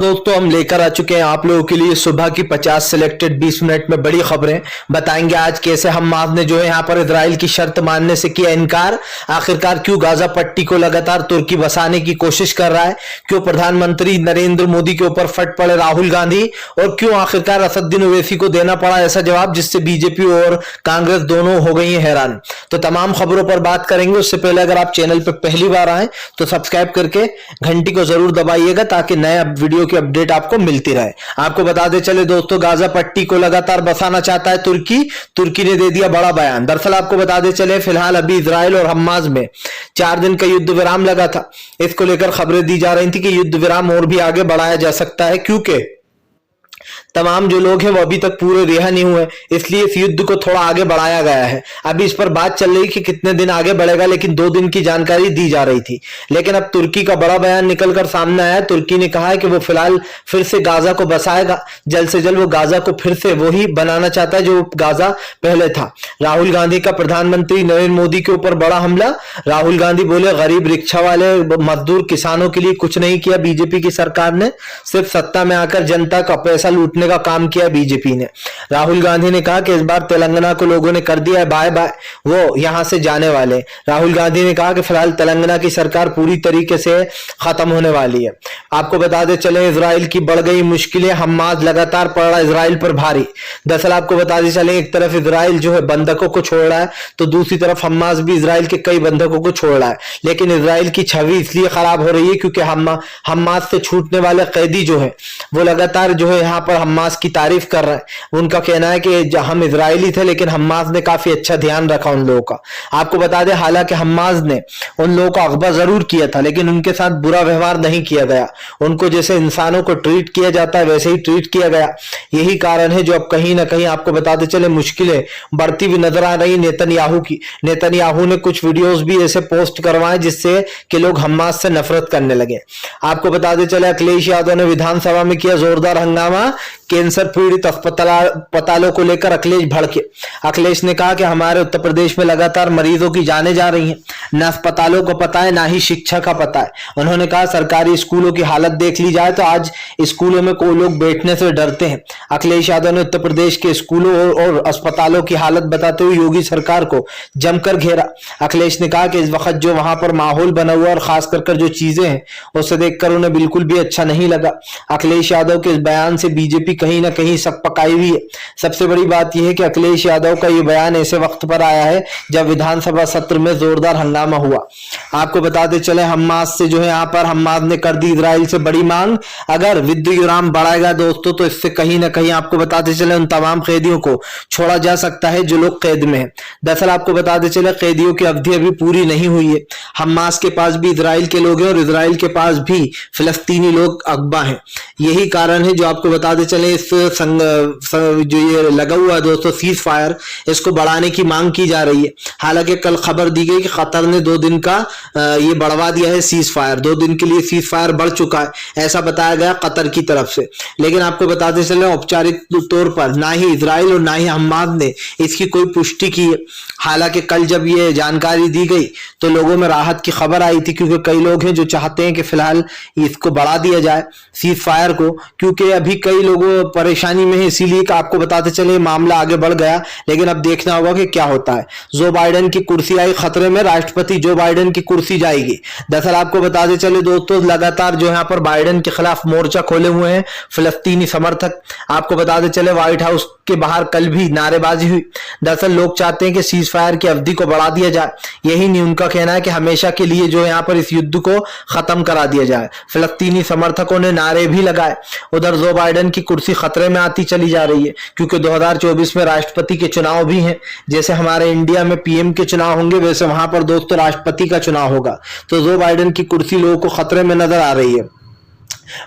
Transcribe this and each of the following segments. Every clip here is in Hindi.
दोस्तों हम लेकर आ चुके हैं आप लोगों के लिए सुबह की 50 सिलेक्टेड 20 मिनट में बड़ी खबरें। बताएंगे आज कैसे हमास ने जो है यहाँ पर इजराइल की शर्त मानने से किया इनकार, आखिरकार क्यों गाजा पट्टी को लगातार तुर्की बसाने की कोशिश कर रहा है, क्यों प्रधानमंत्री नरेंद्र मोदी के ऊपर फट पड़े राहुल गांधी, और क्यों आखिरकार असदुद्दीन ओवैसी को देना पड़ा ऐसा जवाब जिससे बीजेपी और कांग्रेस दोनों हो गई है हैरान। तो तमाम खबरों पर बात करेंगे। उससे पहले अगर आप चैनल पर पहली बार आए तो सब्सक्राइब करके घंटी को जरूर दबाइएगा ताकि नया वीडियो की अपडेट आपको मिलती रहे। आपको बताते चले दोस्तों, गाजा पट्टी को लगातार बसाना चाहता है तुर्की ने दे दिया बड़ा बयान। दरअसल आपको बताते चले फिलहाल अभी इजराइल और हमास में 4 दिन का युद्ध विराम लगा था। इसको लेकर खबरें दी जा रही थी कि युद्ध विराम और भी आगे बढ़ाया जा सकता है क्योंकि तमाम जो लोग हैं वो अभी तक पूरे रिहा नहीं हुए, इसलिए इस युद्ध को थोड़ा आगे बढ़ाया गया है। अभी इस पर बात चल रही कि कितने दिन आगे बढ़ेगा, लेकिन 2 दिन की जानकारी दी जा रही थी। लेकिन अब तुर्की का बड़ा बयान निकलकर सामने आया। तुर्की ने कहा है कि वो फिलहाल फिर से गाजा को बसाएगा, जल्द से जल्द वो गाजा को फिर से वही बनाना चाहता है जो गाजा पहले था। राहुल गांधी का प्रधानमंत्री नरेंद्र मोदी के ऊपर बड़ा हमला। राहुल गांधी बोले गरीब रिक्शा वाले मजदूर किसानों के लिए कुछ नहीं किया बीजेपी की सरकार ने, सिर्फ सत्ता में आकर जनता का पैसा लूटने का काम किया बीजेपी ने। राहुल गांधी ने कहा कि इस बार तेलंगाना को लोगों ने कर दिया है बाय बाय, वो यहां से जाने वाले। राहुल गांधी ने कहा कि फिलहाल तेलंगाना की सरकार पूरी तरीके से खत्म होने वाली है। आपको बताते चले इजराइल की बढ़ गई मुश्किलें, हमास लगातार पड़ रहा इजराइल पर भारी। दरअसल आपको बताते चले एक तरफ इजराइल जो है बंधकों को छोड़ रहा है तो दूसरी तरफ हमास भी इजराइल के कई बंधकों को छोड़ रहा है। लेकिन इजराइल की छवि इसलिए खराब हो रही है क्योंकि हमास से छूटने वाले कैदी जो है वो लगातार जो है यहाँ पर हमास की तारीफ कर रहे हैं। उनका कहना है कि हम इजरायली थे लेकिन हमास ने काफी अच्छा ध्यान रखा उन लोगों का। आपको बता दें हालांकि हमास ने उन लोगों का अगवा जरूर किया था लेकिन उनके साथ बुरा व्यवहार नहीं किया गया। उनको जैसे इंसानों को ट्रीट किया जाता है वैसे ही ट्रीट किया गया। यही कारण है जो अब कहीं ना कहीं आपको बताते चले मुश्किलें बढ़ती हुई नजर आ रही नेतन्याहू की। नेतन्याहू ने कुछ वीडियोस भी ऐसे पोस्ट करवाए जिससे कि लोग हमास से नफरत करने लगे। आपको बताते चले अखिलेश यादव ने विधानसभा में किया जोरदार हंगामा। कैंसर पीड़ित अस्पतालों को लेकर अखिलेश भड़के। अखिलेश ने कहा कि हमारे उत्तर प्रदेश में लगातार मरीजों की जानें जा रही हैं, न अस्पतालों को पता है ना ही शिक्षा का पता है। उन्होंने कहा सरकारी स्कूलों की हालत देख ली जाए तो आज स्कूलों में कोई लोग बैठने से डरते हैं। अखिलेश यादव ने उत्तर प्रदेश के स्कूलों और अस्पतालों की हालत बताते हुए योगी सरकार को जमकर घेरा। अखिलेश ने कहा कि इस वक्त जो वहां पर माहौल बना हुआ और खास कर जो चीजें हैं उसे देखकर उन्हें बिल्कुल भी अच्छा नहीं लगा। अखिलेश यादव के इस बयान से बीजेपी कहीं ना कहीं सक पकाई हुई है। सबसे बड़ी बात यह है कि अखिलेश यादव का यह बयान ऐसे वक्त पर आया है जब विधानसभा सत्र में जोरदार हंगामा हुआ। आपको बताते चले हमास से जो है यहाँ पर हमास ने कर दी इजराइल से बड़ी मांग। अगर युद्ध विराम बढ़ाएगा दोस्तों तो इससे कहीं ना कहीं आपको बताते चले उन तमाम कैदियों को छोड़ा जा सकता है जो लोग कैद में है। दरअसल आपको बताते चले कैदियों की अवधि अभी पूरी नहीं हुई है। हमास के पास भी इजराइल के लोग हैं और इजराइल के पास भी फिलिस्तीनी लोग अगवा हैं। यही कारण है जो आपको बताते चले इस जो ये लगा हुआ दोस्तों सीज फायर, इसको बढ़ाने की मांग की जा रही है। हालांकि कल खबर दी गई कि कतर ने 2 दिन का ये बढ़वा दिया है सीज फायर, 2 दिन के लिए सीज फायर बढ़ चुका है ऐसा बताया गया कतर की तरफ से। लेकिन आपको बताते चले औपचारिक तौर पर ना ही इजराइल और ना ही हमास ने इसकी कोई पुष्टि की है। हालांकि कल जब ये जानकारी दी गई तो लोगों में राहत की खबर आई थी क्योंकि कई लोग हैं जो चाहते हैं कि फिलहाल इसको बढ़ा दिया जाए सीज फायर को, क्योंकि अभी कई लोगों परेशानी में है। इसीलिए आपको बताते चले मामला आगे बढ़ गया। लेकिन अब देखना होगा कि क्या होता है। जो बाइडेन की कुर्सी आई खतरे में, राष्ट्रपति जो बाइडेन की कुर्सी जाएगी। दरअसल आपको बताते चले दोस्तों लगातार जो यहाँ पर बाइडेन के खिलाफ मोर्चा खोले हुए हैं फिलिस्तीनी समर्थक। आपको बताते चले व्हाइट हाउस के बाहर कल भी नारेबाजी हुई। दरअसल लोग चाहते हैं कि सीज फायर की अवधि को बढ़ा दिया जाए। यही नहीं, उनका कहना है कि हमेशा के लिए जो यहाँ पर इस युद्ध को खत्म करा दिया जाए। फिलिस्तीनी समर्थकों ने नारे भी लगाए। उधर जो बाइडेन की कुर्सी खतरे में आती चली जा रही है क्योंकि 2024 में राष्ट्रपति के चुनाव भी हैं। जैसे हमारे इंडिया में पीएम के चुनाव होंगे वैसे वहां पर दोस्तों राष्ट्रपति का चुनाव होगा। तो जो बाइडेन की कुर्सी लोगों को खतरे में नजर आ रही है।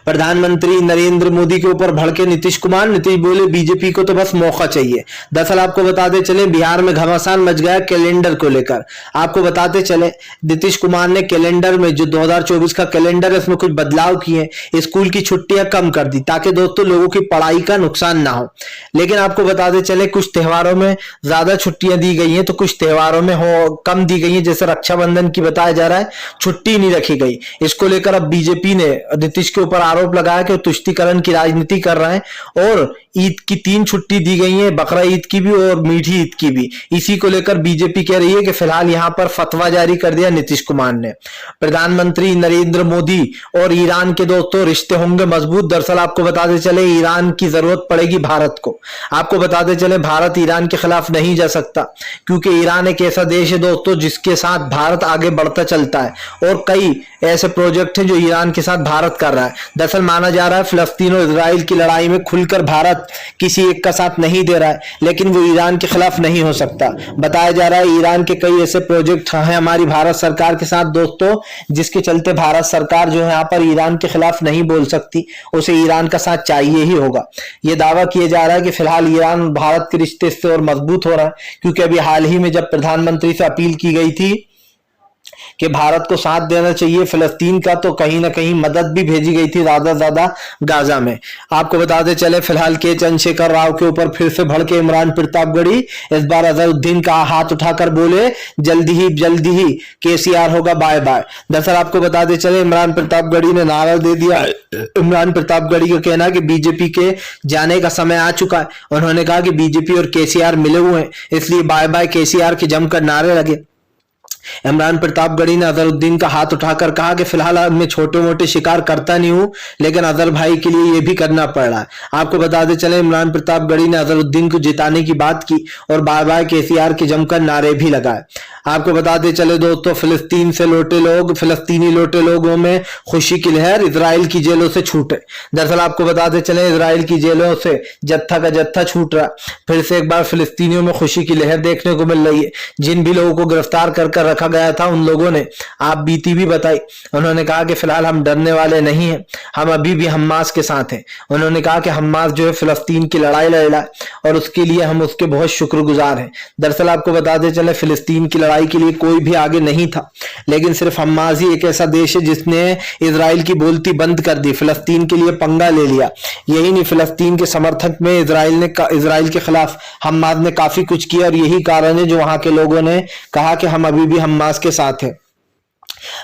प्रधानमंत्री नरेंद्र मोदी के ऊपर भड़के नीतीश कुमार। नीतीश बोले बीजेपी को तो बस मौका चाहिए। दरअसल आपको बताते चले बिहार में घमासान मच गया कैलेंडर को लेकर। आपको बताते चले नीतीश कुमार ने कैलेंडर में जो 2024 का कैलेंडर है उसमें कुछ बदलाव किए, स्कूल की छुट्टियां कम कर दी ताकि दोस्तों लोगों की पढ़ाई का नुकसान ना हो। लेकिन आपको बताते चले कुछ त्योहारों में ज्यादा छुट्टियां दी गई हैं तो कुछ त्योहारों में कम दी गई है। जैसे रक्षाबंधन की बताया जा रहा है छुट्टी नहीं रखी गई। इसको लेकर अब बीजेपी ने नीतीश देश के ऊपर आरोप लगाया कि वो तुष्टीकरण की राजनीति कर रहे हैं और ईद की 3 छुट्टी दी गई है, बकरा ईद की भी और मीठी ईद की भी। इसी को लेकर बीजेपी कह रही है कि फिलहाल यहां पर फतवा जारी कर दिया नीतीश कुमार ने। प्रधानमंत्री नरेंद्र मोदी और ईरान के दोस्तों रिश्ते होंगे मजबूत। दरअसल आपको बताते चले ईरान की जरूरत पड़ेगी भारत को। आपको बताते चले भारत ईरान के खिलाफ नहीं जा सकता, क्योंकि ईरान एक ऐसा देश है दोस्तों जिसके साथ भारत आगे बढ़ता चलता है और कई ऐसे प्रोजेक्ट हैं जो ईरान के साथ भारत कर रहा है। दरअसल माना जा रहा है फिलिस्तीन और इजराइल की लड़ाई में खुलकर भारत किसी एक का साथ नहीं दे रहा है, लेकिन वो ईरान के खिलाफ नहीं हो सकता। बताया जा रहा है ईरान के कई ऐसे प्रोजेक्ट हैं हमारी भारत सरकार के साथ दोस्तों, जिसके चलते भारत सरकार जो है यहाँ पर ईरान के खिलाफ नहीं बोल सकती, उसे ईरान का साथ चाहिए ही होगा। यह दावा किया जा रहा है कि फिलहाल ईरान भारत के रिश्ते इससे और मजबूत हो रहा है, क्योंकि अभी हाल ही में जब प्रधानमंत्री से अपील की गई थी कि भारत को साथ देना चाहिए फिलिस्तीन का, तो कहीं ना कहीं मदद भी भेजी गई थी ज्यादा ज्यादा गाजा में। आपको बताते चले फिलहाल के चंद्रशेखर राव के ऊपर फिर से भड़के इमरान प्रतापगढ़ी। इस बार अजहरुद्दीन का हाथ उठाकर बोले जल्दी ही केसीआर होगा बाय बाय। दरअसल आपको बताते चले इमरान प्रतापगढ़ी ने नारा दे दिया। इमरान प्रतापगढ़ी का कहना है कि बीजेपी के जाने का समय आ चुका है। उन्होंने कहा कि बीजेपी और केसीआर मिले हुए हैं, इसलिए बाय बाय केसीआर के जमकर नारे लगे। इमरान प्रतापगढ़ी ने अजहरुद्दीन का हाथ उठाकर कहा कि फिलहाल मैं छोटे मोटे शिकार करता नहीं हूं, लेकिन अजहर भाई के लिए यह भी करना पड़ रहा है। आपको बताते चले इमरान प्रतापगढ़ी ने अजहरुद्दीन को जिताने की बात की और बार बार केसीआर के जमकर नारे भी लगाए। आपको बताते चले दोस्तों फिलिस्तीनी लौटे लोगों में खुशी की लहर, इजराइल की जेलों से छूटे। दरअसल आपको बताते चले इजराइल की जेलों से जत्था का जत्था छूट रहा। फिर से एक बार फिलिस्तीनियों में खुशी की लहर देखने को मिल रही है। जिन भी लोगों को गिरफ्तार कर रखा गया था उन लोगों ने आप बीती भी बताई। उन्होंने कहा कि फिलहाल हम डरने वाले नहीं हैं, हम अभी भी हमास के साथ हैं। उन्होंने कहा कि हमास जो है फिलिस्तीन की लड़ाई लड़ रहा है और उसके लिए हम उसके बहुत शुक्रगुजार हैं। दरअसल आपको बताते चले फिलिस्तीन की लड़ाई के लिए कोई भी आगे नहीं था, लेकिन सिर्फ हमास ही एक ऐसा देश है जिसने इजराइल की बोलती बंद कर दी, फिलिस्तीन के लिए पंगा ले लिया। यही नहीं, फिलिस्तीन के समर्थक में इजराइल के खिलाफ हमास ने काफी कुछ किया और यही कारण है जो वहां के लोगों ने कहा कि हम अभी भी हमास के साथ हैं।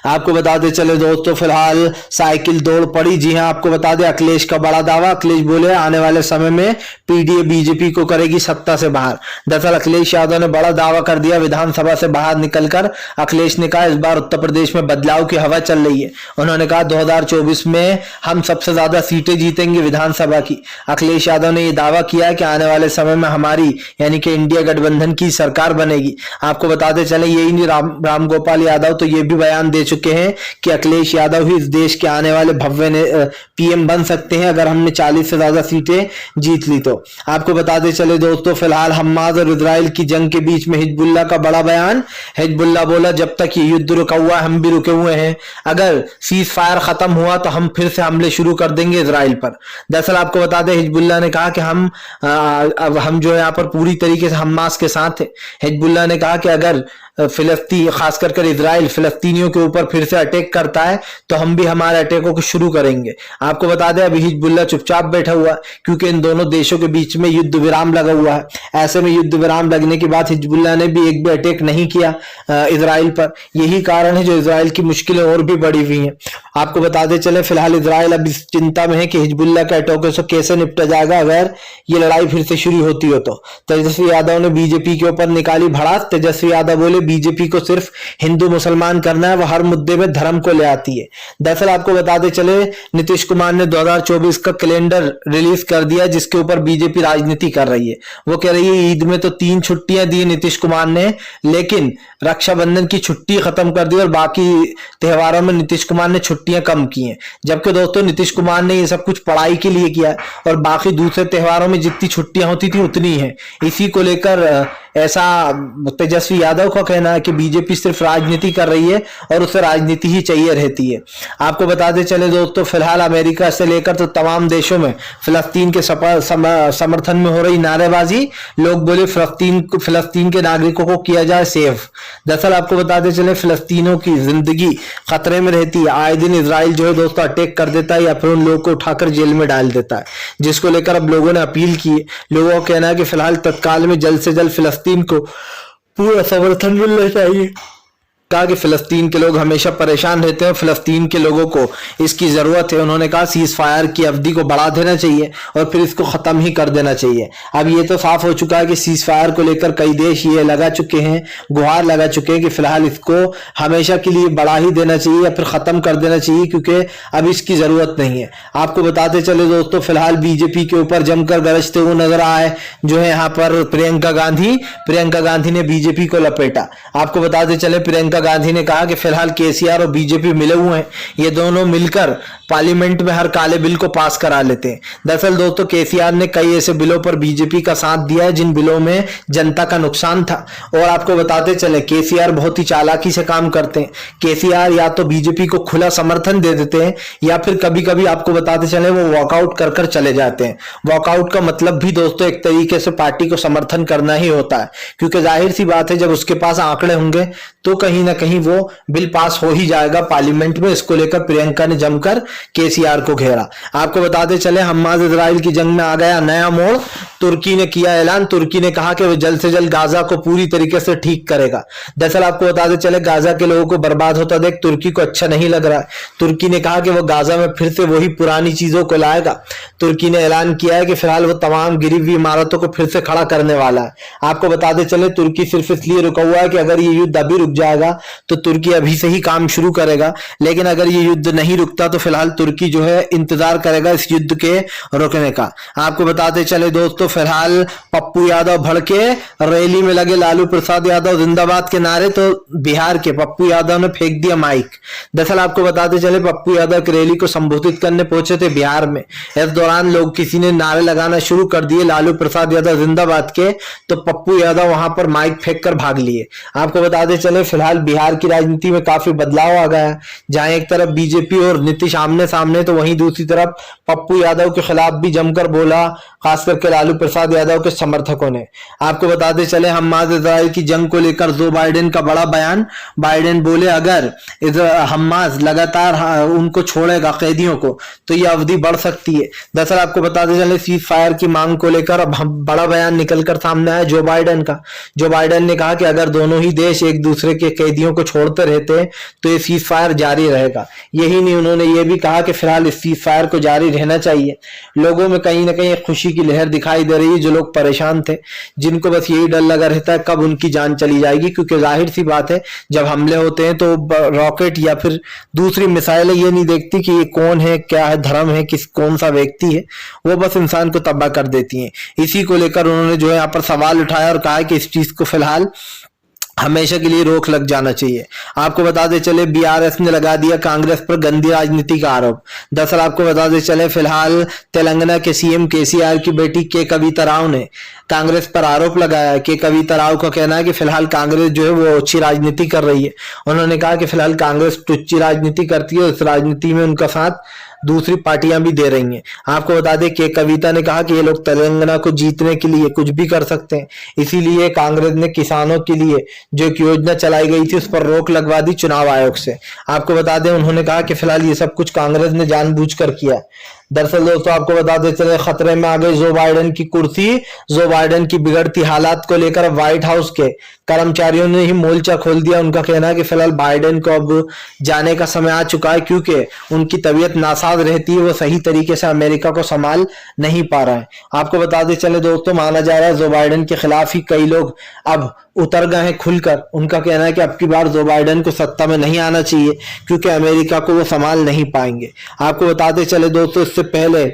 आपको बताते चले दोस्तों फिलहाल साइकिल दौड़ पड़ी। जी हां, आपको बता दें अखिलेश का बड़ा दावा। अखिलेश बोले आने वाले समय में पीडीए बीजेपी को करेगी सत्ता से बाहर। दरअसल अखिलेश यादव ने बड़ा दावा कर दिया विधानसभा से बाहर निकलकर। अखिलेश ने कहा इस बार उत्तर प्रदेश में बदलाव की हवा चल रही है। उन्होंने कहा 2024 में हम सबसे ज्यादा सीटें जीतेंगे विधानसभा की। अखिलेश यादव ने यह दावा किया कि आने वाले समय में हमारी यानी कि इंडिया गठबंधन की सरकार बनेगी। आपको बताते चले यही नहीं, राम गोपाल यादव तो ये भी बयान दे चुके हैं कि अखिलेश यादव ही इस देश के आने वाले भव्य पीएम बन सकते हैं अगर हमने 40 से ज्यादा सीटें जीत ली तो। आपको बताते चले दोस्तों फिलहाल हमास और इजराइल की जंग के बीच में हिजबुल्लाह का बड़ा बयान। हिजबुल्लाह बोला जब तक ये युद्ध रुका हुआ हम भी रुके हुए हैं, अगर सीज फायर खत्म हुआ तो हम फिर से हमले शुरू कर देंगे इजराइल पर। दरअसल आपको बता दें हिजबुल्लाह ने कहा कि हम जो है यहाँ पर पूरी तरीके से हमास के साथ है। हिजबुल्लाह ने कहा कि अगर फिलिस्तीन खासकर कर इजराइल फिलिस्तीनियों के ऊपर फिर से अटैक करता है तो हम भी हमारे अटैकों को शुरू करेंगे। आपको बता दें अभी हिजबुल्लाह चुपचाप बैठा हुआ क्योंकि इन दोनों देशों के बीच में युद्ध विराम लगा हुआ है। ऐसे में युद्ध विराम लगने के बाद हिजबुल्लाह ने भी एक भी अटैक नहीं किया इजराइल पर। यही कारण है जो इजराइल की मुश्किलें और भी बढ़ी हुई हैं। आपको बताते चले फिलहाल इजराइल अब इस चिंता में है कि हिजबुल्लाह के अटैकों से कैसे निपटा जाएगा अगर ये लड़ाई फिर से शुरू होती हो तो। तेजस्वी यादव ने बीजेपी के ऊपर निकाली भड़ास। तेजस्वी यादव बोले बीजेपी को सिर्फ हिंदू मुसलमान करना है, वह हर मुद्दे में धर्म को ले आती है। दरअसल आपको बताते चले नीतीश कुमार ने 2024 का कैलेंडर रिलीज कर दिया जिसके ऊपर बीजेपी राजनीति कर रही है। वो कह रही है ईद में तो 3 छुट्टियां दी नीतीश कुमार ने, लेकिन रक्षाबंधन की छुट्टी खत्म कर दी और बाकी त्योहारों में नीतीश कुमार ने छुट्टियां कम की हैं। जबकि दोस्तों नीतीश कुमार ने ये सब कुछ पढ़ाई के लिए किया है और बाकी दूसरे त्योहारों में जितनी छुट्टियां होती थी उतनी है। इसी को लेकर ऐसा तेजस्वी यादव का कहना है कि बीजेपी सिर्फ राजनीति कर रही है और उसे राजनीति ही चाहिए रहती है। आपको बताते चले दोस्तों फिलहाल अमेरिका से लेकर तो तमाम देशों में फिलिस्तीन के समर्थन में हो रही नारेबाजी। लोग बोले फिलिस्तीन के नागरिकों को किया जाए सेफ। दरअसल आपको बताते चले फिलिस्तीनों की जिंदगी खतरे में रहती है। आए दिन इजराइल जो है दोस्तों अटैक कर देता है या फिर उन लोगों को उठाकर जेल में डाल देता है, जिसको लेकर अब लोगों ने अपील की है। लोगों का कहना है कि फिलहाल तत्काल में जल्द से जल्द फिलिस्तीन को पूरा समर्थन मिलना चाहिए। कहा कि फिलिस्तीन के लोग हमेशा परेशान रहते हैं, फिलिस्तीन के लोगों को इसकी जरूरत है। उन्होंने कहा सीज फायर की अवधि को बढ़ा देना चाहिए और फिर इसको खत्म ही कर देना चाहिए। अब ये तो साफ हो चुका है कि सीज फायर को लेकर कई देश ये लगा चुके हैं, गुहार लगा चुके हैं कि फिलहाल इसको हमेशा के लिए बढ़ा ही देना चाहिए या फिर खत्म कर देना चाहिए, क्योंकि अब इसकी जरूरत नहीं है। आपको बताते चले दोस्तों, फिलहाल बीजेपी के ऊपर जमकर गरजते हुए नजर आए जो है यहाँ पर प्रियंका गांधी ने बीजेपी को लपेटा। आपको बताते चले प्रियंका गांधी ने कहा कि फिलहाल केसीआर और बीजेपी मिले हुए हैं, ये दोनों मिलकर पार्लियामेंट में हर काले बिल को पास करा लेते हैं। दरअसल दोस्तों केसीआर ने कई ऐसे बिलों पर बीजेपी का साथ दिया है जिन बिलों में जनता का नुकसान था। और आपको बताते चले केसीआर बहुत ही चालाकी से काम करते हैं। केसीआर या तो बीजेपी को खुला समर्थन दे देते हैं या फिर कभी कभी आपको बताते चले वो वॉकआउट कर कर चले जाते हैं। वॉकआउट का मतलब भी दोस्तों एक तरीके से पार्टी को समर्थन करना ही होता है, क्योंकि जाहिर सी बात है जब उसके पास आंकड़े होंगे तो कहीं ना कहीं वो बिल पास हो ही जाएगा पार्लियामेंट में। इसको लेकर प्रियंका ने जमकर केसीआर को घेरा। आपको बताते चले हमास इजराइल की जंग में आ गया नया मोड़। तुर्की ने किया ऐलान, तुर्की ने कहा कि वो जल्द से जल्द गाजा को पूरी तरीके से ठीक करेगा। दरअसल आपको बताते चले गाजा के लोगों को बर्बाद होता देख तुर्की को अच्छा नहीं लग रहा है। तुर्की ने कहा कि वो गाजा में फिर से वही पुरानी चीजों को लाएगा। तुर्की ने ऐलान किया है कि फिलहाल वो तमाम गिरी हुई इमारतों को फिर से खड़ा करने वाला है। आपको बताते चले तुर्की सिर्फ इसलिए रुका हुआ है कि अगर ये युद्ध अभी रुक जाएगा तो तुर्की अभी से ही काम शुरू करेगा, लेकिन अगर ये युद्ध नहीं रुकता तो फिलहाल तुर्की जो है इंतजार करेगा इस युद्ध के रुकने का। आपको बताते चले दोस्तों फिलहाल पप्पू यादव भड़के, रैली में लगे लालू प्रसाद यादव जिंदाबाद के नारे, तो बिहार के पप्पू यादव ने फेंक दिया माइक। दरअसल आपको बताते चले पप्पू यादव की रैली को संबोधित करने पहुंचे थे बिहार में। इस दौरान लोग किसी ने नारे लगाना शुरू कर दिए लालू प्रसाद यादव जिंदाबाद के, तो पप्पू यादव वहां पर माइक फेंक कर भाग लिए। आपको बताते चले फिलहाल बिहार की राजनीति में काफी बदलाव आ गया है, जहां एक तरफ बीजेपी और नीतीश आमने सामने तो वहीं दूसरी तरफ पप्पू यादव के खिलाफ भी जमकर बोला, खास करके लालू प्रसाद यादव के समर्थकों ने। आपको बताते चले हमास इजराइल की जंग को लेकर जो बाइडेन का बड़ा बयान। बाइडेन बोले अगर हमास लगातार उनको छोड़ेगा कैदियों को तो यह अवधि बढ़ सकती है। दरअसल आपको बताते चले सीज फायर की मांग को लेकर अब बड़ा बयान निकलकर सामने आया जो बाइडेन का। जो बाइडेन ने कहा कि अगर दोनों ही देश एक दूसरे के कैदियों को छोड़ते रहते हैं तो ये सीज फायर जारी रहेगा। यही नहीं, उन्होंने ये भी कहा कि फिलहाल इस सीज फायर को जारी रहना चाहिए। लोगों में कहीं ना कहीं एक खुशी की लहर दिखाई दे रही है। जो लोग परेशान थे, जिनको बस यही डर लगा रहता है कब उनकी जान चली जाएगी, क्योंकि जाहिर सी बात है जब हमले होते हैं तो रॉकेट या फिर दूसरी मिसाइलें ये नहीं देखती कि ये कौन है, क्या है, धर्म है, कौन सा व्यक्ति है, वो बस इंसान को तबाह कर देती हैं। इसी को लेकर उन्होंने जो है यहाँ पर सवाल उठाया और कहा कि इस चीज को फिलहाल हमेशा के लिए रोक लग जाना चाहिए। आपको बताते चले बीआरएस ने लगा दिया कांग्रेस पर गंदी राजनीति का आरोप। दरअसल आपको बताते चले फिलहाल तेलंगाना के सीएम केसीआर की बेटी के कविता राव ने कांग्रेस पर आरोप लगाया कि कविता राव का कहना है कि फिलहाल कांग्रेस जो है वो अच्छी राजनीति कर रही है। उन्होंने कहा कि फिलहाल कांग्रेस टुच्ची राजनीति करती है और इस राजनीति में उनका साथ दूसरी पार्टियां भी दे रही हैं। आपको बता दें कि कविता ने कहा कि ये लोग तेलंगाना को जीतने के लिए कुछ भी कर सकते हैं, इसीलिए कांग्रेस ने किसानों के लिए जो एक योजना चलाई गई थी उस पर रोक लगवा दी चुनाव आयोग से। आपको बता दें उन्होंने कहा कि फिलहाल ये सब कुछ कांग्रेस ने जानबूझकर किया। दरअसल दोस्तों आपको बताते चले खतरे में आ गई जो बाइडेन की कुर्सी। जो बाइडेन की बिगड़ती हालात को लेकर व्हाइट हाउस के कर्मचारियों ने ही मोर्चा खोल दिया। उनका कहना है कि फिलहाल बाइडेन को अब जाने का समय आ चुका है, क्योंकि उनकी तबीयत नासाज रहती है, वो सही तरीके से अमेरिका को संभाल नहीं पा रहा है। आपको बताते चले दोस्तों माना जा रहा है जो बाइडेन के खिलाफ ही कई लोग अब उतर गए हैं खुलकर। उनका कहना है कि अब की बार जो बाइडेन को सत्ता में नहीं आना चाहिए, क्योंकि अमेरिका को वो संभाल नहीं पाएंगे। आपको बताते चले दोस्तों इससे पहले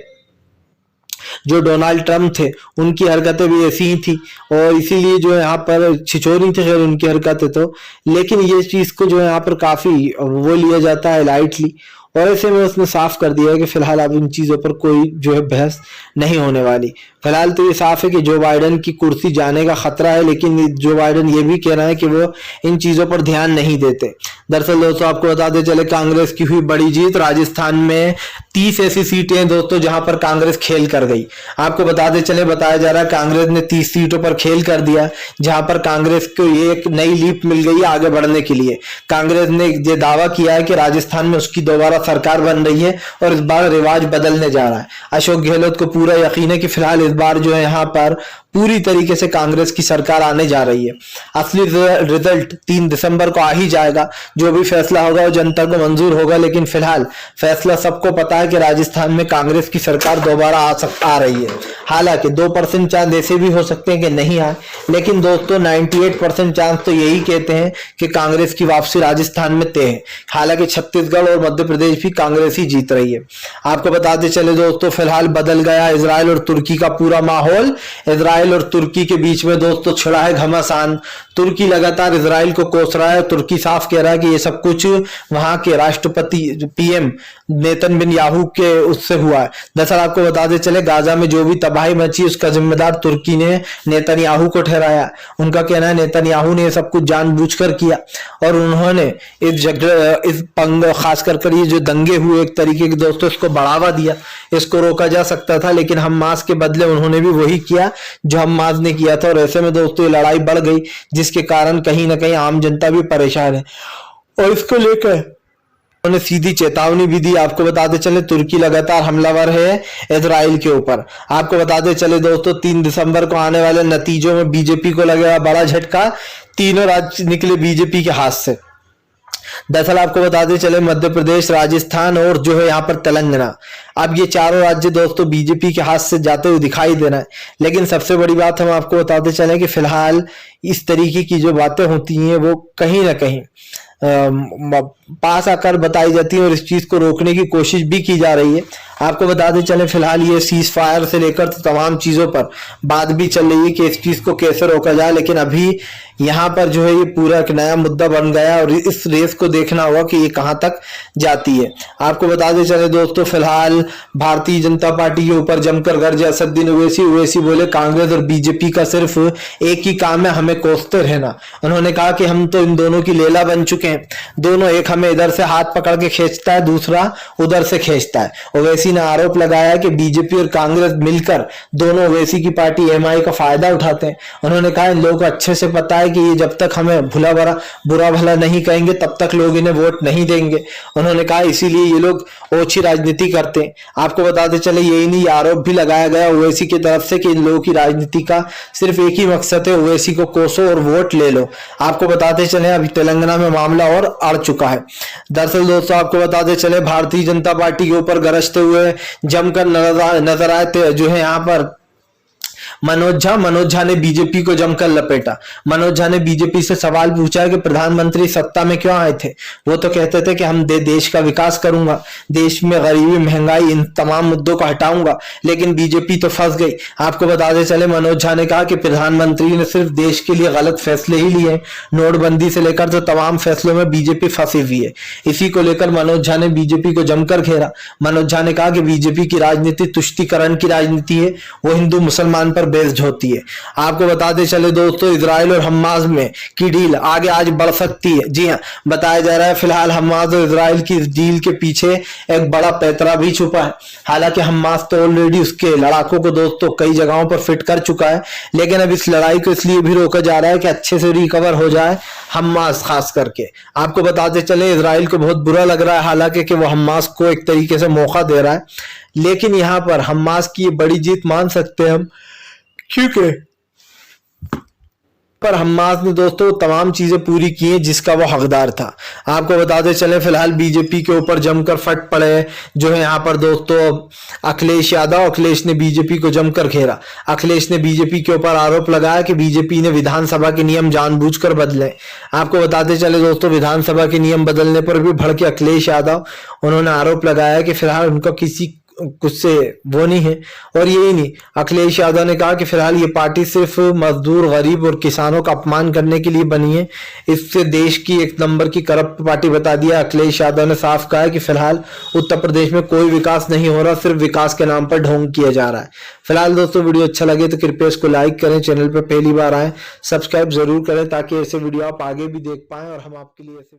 जो डोनाल्ड ट्रंप थे उनकी हरकतें भी ऐसी ही थी और इसीलिए जो यहाँ पर छिछोरी थी खैर उनकी हरकतें तो, लेकिन ये चीज को जो है यहाँ पर काफी वो लिया जाता है लाइटली, और ऐसे में उसने साफ कर दिया है कि फिलहाल अब इन चीजों पर कोई जो है बहस नहीं होने वाली। फिलहाल तो ये साफ है कि जो बाइडेन की कुर्सी जाने का खतरा है, लेकिन जो बाइडेन ये भी कह रहा है कि वो इन चीजों पर ध्यान नहीं देते। दरअसल दोस्तों आपको बताते चले कांग्रेस की हुई बड़ी जीत। राजस्थान में 30 ऐसी सीटें हैं दोस्तों जहां पर कांग्रेस खेल कर गई। आपको बताते चले बताया जा रहा है कांग्रेस ने 30 सीटों पर खेल कर दिया, जहां पर कांग्रेस को ये एक नई लीप मिल गई है आगे बढ़ने के लिए। कांग्रेस ने ये दावा किया है कि राजस्थान में उसकी दोबारा सरकार बन रही है और इस बार रिवाज बदलने जा रहा है। अशोक गहलोत को पूरा यकीन है कि फिलहाल इस बार जो है यहाँ पर पूरी तरीके से कांग्रेस की सरकार आने जा रही है। असली रिजल्ट 3 दिसंबर को आ ही जाएगा। जो भी फैसला होगा वो जनता को मंजूर होगा, लेकिन फिलहाल फैसला सबको पता है कि राजस्थान में कांग्रेस की सरकार दोबारा आ रही है। हालांकि 2% चांस ऐसे भी हो सकते हैं कि नहीं आए, लेकिन दोस्तों 98% चांस तो यही कहते हैं कि कांग्रेस की वापसी राजस्थान में तय है। हालांकि छत्तीसगढ़ और मध्य प्रदेश भी कांग्रेस ही जीत रही है। आपको बताते चले दोस्तों, फिलहाल बदल गया इजराइल और तुर्की का पूरा माहौल। इजराइल और तुर्की के बीच में दोस्तों छिड़ा है घमासान। तुर्की लगातार इजराइल को कोस रहा है। तुर्की साफ कह रहा है कि ये सब कुछ वहां के राष्ट्रपति पीएम नेतन्याहू के उससे हुआ है। दरअसल आपको बताते चले, गाजा में जो भी तबाही मची उसका जिम्मेदार तुर्की ने नेतन्याहू को ठहराया। उनका कहना है नेतन्याहू ने सब कुछ जानबूझकर किया और उन्होंने इस खास कर ये जो दंगे हुए एक तरीके के दोस्तों, इसको बढ़ावा दिया। इसको रोका जा सकता था, लेकिन हमास के बदले उन्होंने भी वही किया जो हमास ने किया था, और ऐसे में दोस्तों ये लड़ाई बढ़ गई, जिसके कारण कहीं ना कहीं आम जनता भी परेशान है। और इसको लेकर उन्होंने सीधी चेतावनी भी दी। आपको बताते चले, तुर्की लगातार हमलावर है इजराइल के ऊपर। आपको बताते चले दोस्तों, 3 दिसंबर को आने वाले नतीजों में बीजेपी को लगेगा बड़ा झटका। तीनों राज्य निकले बीजेपी के हाथ से। दरअसल आपको बताते चले, मध्य प्रदेश, राजस्थान और जो है यहाँ पर तेलंगाना, अब ये चारों राज्य दोस्तों बीजेपी के हाथ से जाते हुए दिखाई दे रहा है। लेकिन सबसे बड़ी बात हम आपको बताते चले कि फिलहाल इस तरीके की जो बातें होती हैं वो कहीं ना कहीं पास आकर बताई जाती है और इस चीज को रोकने की कोशिश भी की जा रही है। आपको बताते चले, फिलहाल ये सीज फायर से लेकर तो तमाम चीजों पर बात भी चल रही है कि इस चीज को कैसे रोका जाए, लेकिन अभी यहाँ पर जो है ये पूरा एक नया मुद्दा बन गया और इस रेस को देखना होगा कि ये कहां तक जाती है। आपको बताते चले दोस्तों, फिलहाल भारतीय जनता पार्टी के ऊपर जमकर गरजे असदुद्दीन ओवैसी बोले कांग्रेस और बीजेपी का सिर्फ एक ही काम है, हमें कोसते रहना। उन्होंने कहा कि हम तो इन दोनों की लेला बन चुके हैं, दोनों, एक हमें इधर से हाथ पकड़ के खींचता है, दूसरा उधर से खींचता है। ओवैसी ने आरोप लगाया कि बीजेपी और कांग्रेस मिलकर दोनों ओवैसी की पार्टी एमआई का फायदा उठाते हैं। उन्होंने कहा इन लोगों को अच्छे से पता है कि ये जब तक हमें बुरा भला नहीं कहेंगे तब तक लोग इन्हें वोट नहीं देंगे। उन्होंने कहा इसीलिए ये लोग ओछी राजनीति करते हैं। आपको बताते चले, यही नहीं, आरोप भी लगाया गया ओवैसी की तरफ से कि इन लोगों की राजनीति का सिर्फ एक ही मकसद है, ओवैसी को कोसो और वोट ले लो। आपको बताते चले, अभी तेलंगाना में मामला और अड़ चुका है। दरअसल दोस्तों आपको बताते चले, भारतीय जनता पार्टी के ऊपर गरजते हुए जमकर नजर आए जो है यहाँ पर मनोज झा ने बीजेपी को जमकर लपेटा। मनोज झा ने बीजेपी से सवाल पूछा कि प्रधानमंत्री सत्ता में क्यों आए थे। वो तो कहते थे कि हम देश का विकास करूंगा, देश में गरीबी, महंगाई, इन तमाम मुद्दों को हटाऊंगा, लेकिन बीजेपी तो फंस गई। आपको बताते चले, मनोज झा ने कहा कि प्रधानमंत्री ने सिर्फ देश के लिए गलत फैसले ही लिए, नोटबंदी से लेकर तो तमाम फैसलों में बीजेपी फंसी हुई है। इसी को लेकर मनोज झा ने बीजेपी को जमकर घेरा। मनोज झा ने कहा कि बीजेपी की राजनीति तुष्टीकरण की राजनीति है, वो हिंदू मुसलमान पर बेस्ड होती है। आपको बताते चले दोस्तों, इजराइल और हमास में की डील आगे आज बढ़ सकती है। जी हां, बताया जा रहा है फिलहाल हमास और इजराइल की इस डील के पीछे एक बड़ा पैतरा भी छुपा है। हालांकि हमास तो ऑलरेडी उसके लड़ाकों को दोस्तों कई जगहों पर फिट कर चुका है, लेकिन अब इस लड़ाई को इसलिए भी रोका जा रहा है कि अच्छे से रिकवर हो जाए हमास खास करके। आपको बताते चले, इजराइल को बहुत बुरा लग रहा है हालांकि कि वो हमास को एक तरीके से मौका दे रहा है, लेकिन यहां पर हमास की बड़ी जीत मान सकते हैं हम, क्योंकि पर हमास ने दोस्तों तमाम चीजें पूरी की हैं जिसका वो हकदार था। आपको बताते चले, फिलहाल बीजेपी के ऊपर जमकर फट पड़े जो है यहाँ पर दोस्तों अखिलेश यादव। अखिलेश ने बीजेपी को जमकर घेरा। अखिलेश ने बीजेपी के ऊपर आरोप लगाया कि बीजेपी ने विधानसभा के नियम जानबूझकर बदले। आपको बताते चले दोस्तों, विधानसभा के नियम बदलने पर भी भड़के अखिलेश यादव। उन्होंने आरोप लगाया कि फिलहाल उनका किसी कुछ से वो नहीं है। और यही नहीं, अखिलेश यादव ने कहा कि फिलहाल ये पार्टी सिर्फ मजदूर, गरीब और किसानों का अपमान करने के लिए बनी है। इससे देश की एक नंबर की करप्ट पार्टी बता दिया। अखिलेश यादव ने साफ कहा है कि फिलहाल उत्तर प्रदेश में कोई विकास नहीं हो रहा, सिर्फ विकास के नाम पर ढोंग किया जा रहा है। फिलहाल दोस्तों वीडियो अच्छा लगे तो कृपया इसको लाइक करें, चैनल पर पहली बार आए सब्सक्राइब जरूर करें ताकि ऐसे वीडियो आप आगे भी देख पाएं और हम आपके लिए ऐसे